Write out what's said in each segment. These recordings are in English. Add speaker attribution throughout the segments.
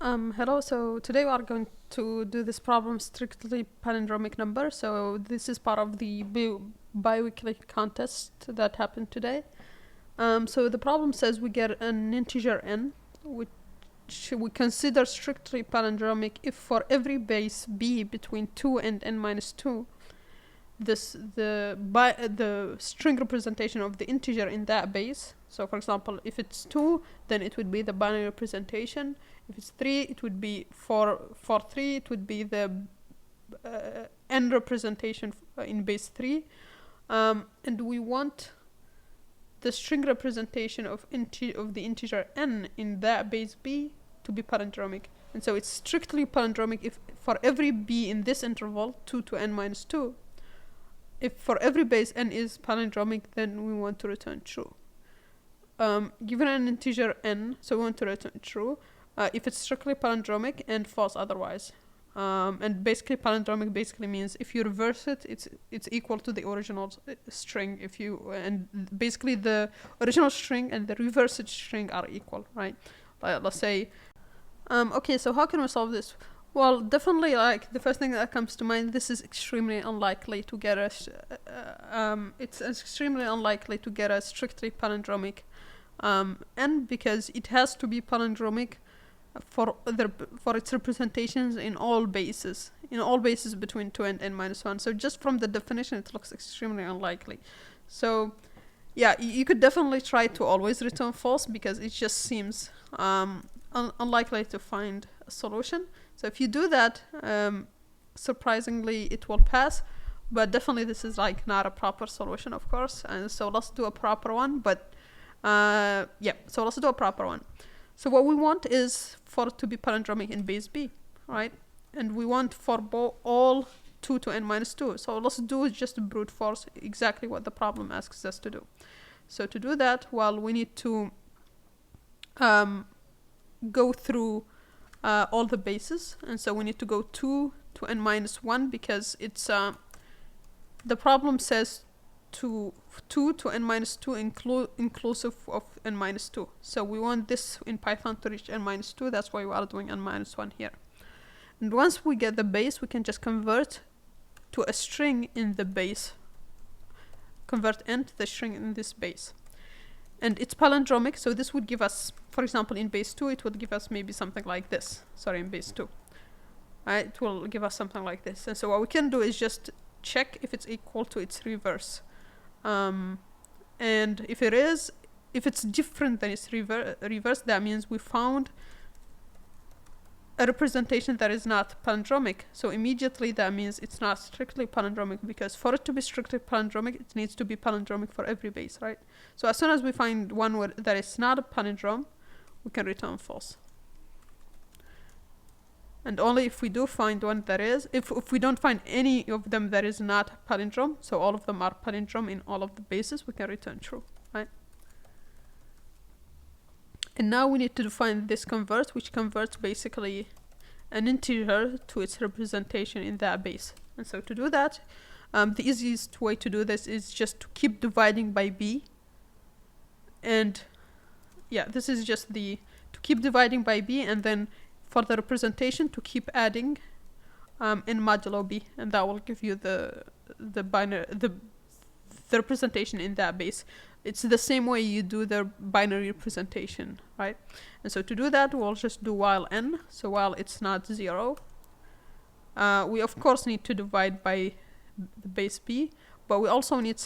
Speaker 1: Hello, so today we are going to do this problem strictly palindromic number. So this is part of the bi-weekly contest that happened today. So the problem says we get an integer n, which we consider strictly palindromic if for every base b between 2 and n minus 2, the string representation of the integer in that base. So for example, if it's 2, then it would be the binary representation. If it's 3, it would be for 3, it would be the n representation in base 3. And we want the string representation of the integer n in that base b to be palindromic. And so it's strictly palindromic if for every b in this interval, 2 to n minus 2, if for every base n is palindromic, then we want to return true. Given an integer n, so we want to return true if it's strictly palindromic, and false otherwise. And basically palindromic basically means if you reverse it, it's equal to the original string. And basically the original string and the reversed string are equal, right? Let's say, okay, so how can we solve this? Well, definitely, like, the first thing that comes to mind, this is extremely unlikely to get us, it's extremely unlikely to get a strictly palindromic n, because it has to be palindromic for its representations in all bases between 2 and n minus 1. So just from the definition, it looks extremely unlikely. So yeah, you could definitely try to always return false, because it just seems unlikely to find a solution. So if you do that, surprisingly it will pass, but definitely this is like not a proper solution, of course. And so let's do a proper one. But yeah, so let's do a proper one. So what we want is for it to be palindromic in base b, right? And we want for all 2 to n minus 2. So let's do just brute force exactly what the problem asks us to do. So to do that, well, we need to go through all the bases. And so we need to go 2 to n minus 1, because it's the problem says 2 to n minus 2 inclusive of n minus 2. So we want this in Python to reach n minus 2. That's why we are doing n minus 1 here. And once we get the base, we can just convert to a string in the base. Convert n to the string in this base. And it's palindromic, so this would give us, for example, in base 2, it would give us maybe something like this. Sorry, in base 2. It will give us something like this. And so what we can do is just check if it's equal to its reverse. And if it's different than its reverse, that means we found a representation that is not palindromic. So immediately that means it's not strictly palindromic, because for it to be strictly palindromic, it needs to be palindromic for every base, right? So as soon as we find one that is not a palindrome, we can return false. And only if we do find one that is, if we don't find any of them that is not palindrome, so all of them are palindrome in all of the bases, we can return true, right? And now we need to define this convert, which converts basically an integer to its representation in that base. And so to do that, the easiest way to do this is just to keep dividing by b. And yeah, this is just to keep dividing by b, and then for the representation to keep adding in modulo b, and that will give you the representation in that base. It's the same way you do the binary representation, right? And so to do that, we'll just do while n. So while it's not 0, we of course need to divide by the base b, but we also need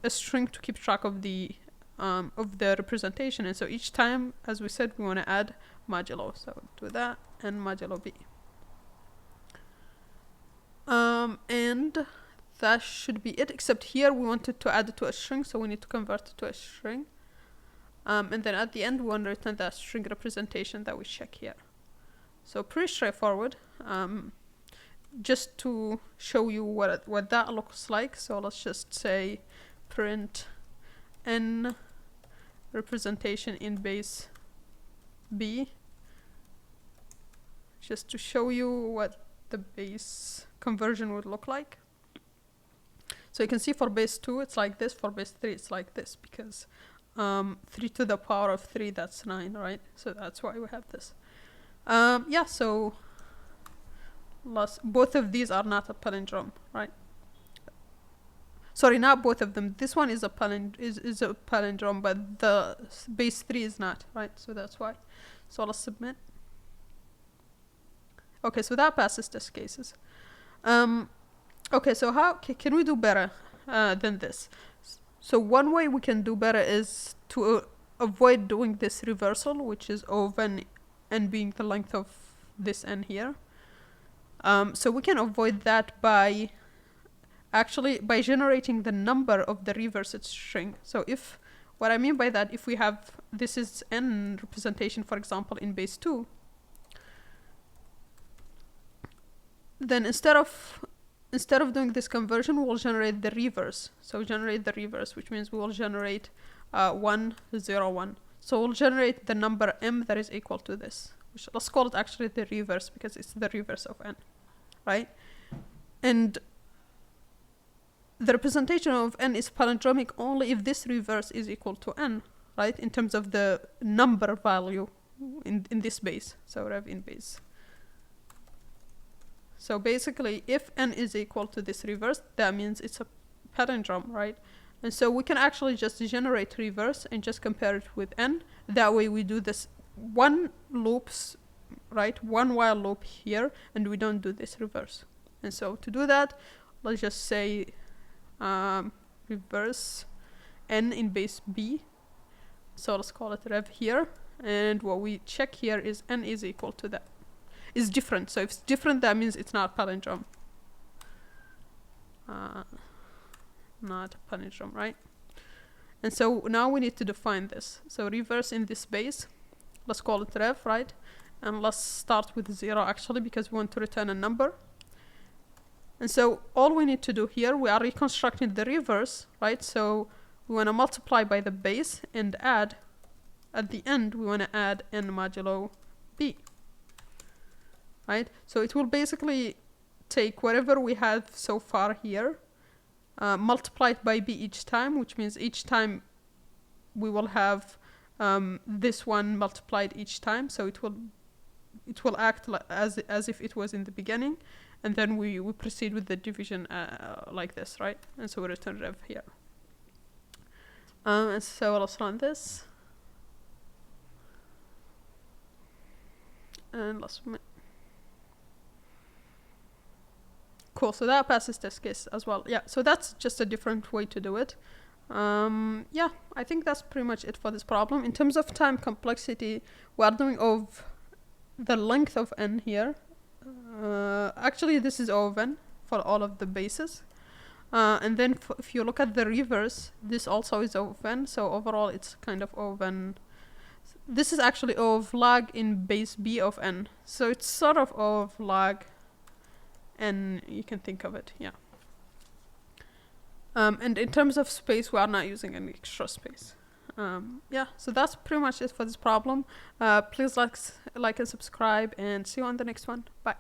Speaker 1: a string to keep track of the representation. And so each time, as we said, we want to add modulo. So do that and modulo b. And that should be it, except here we wanted to add it to a string, so we need to convert it to a string. And then at the end, we want to return that string representation that we check here. So pretty straightforward. Just to show you what that looks like, so let's just say print n representation in base b, just to show you what the base conversion would look like. So you can see for base 2 it's like this, for base 3 it's like this, because 3 to the power of 3, that's 9, right? So that's why we have this. Yeah, so both of these are not a palindrome, right? Sorry, not both of them. This one is a palindrome, but the base 3 is not, right? So that's why. So let's submit. Okay, so that passes test cases. Okay, so how can we do better than this? So one way we can do better is to avoid doing this reversal, which is O of n being the length of this n here. So we can avoid that by generating the number of the reversed string. So what I mean by that, if we have, this is n representation, for example, in base 2, then instead of doing this conversion, we'll generate the reverse. So generate the reverse, which means we will generate 1, 0, 1. So we'll generate the number m that is equal to this, which let's call it actually the reverse, because it's the reverse of n, right? And the representation of n is palindromic only if this reverse is equal to n, right? In terms of the number value in this base, so rev in base. So basically, if n is equal to this reverse, that means it's a palindrome, right? And so we can actually just generate reverse and just compare it with n. That way we do this one loops, right? One while loop here, and we don't do this reverse. And so to do that, let's just say reverse n in base b. So let's call it rev here. And what we check here is n is equal to that. Is different. So if it's different, that means it's not palindrome. Not a palindrome, right? And so now we need to define this. So reverse in this base, let's call it rev, right? And let's start with 0 actually, because we want to return a number. And so all we need to do here, we are reconstructing the reverse, right? So we want to multiply by the base and add, at the end, we want to add n modulo b. Right? So it will basically take whatever we have so far here, multiply it by b each time, which means each time we will have this one multiplied each time. So it will act as if it was in the beginning, and then we proceed with the division like this, right? And so we return rev here. And so let's run this, and let's submit. Cool, so that passes test case as well. Yeah, so that's just a different way to do it. Yeah, I think that's pretty much it for this problem. In terms of time complexity, we are doing of the length of n here. Actually, this is O of n for all of the bases. And then if you look at the reverse, this also is O of n. So overall, it's kind of O of n. This is actually O of log in base b of n. So it's sort of O of log n, you can think of it, yeah. And in terms of space, we are not using any extra space. Yeah, so that's pretty much it for this problem. Please like and subscribe, and see you on the next one. Bye.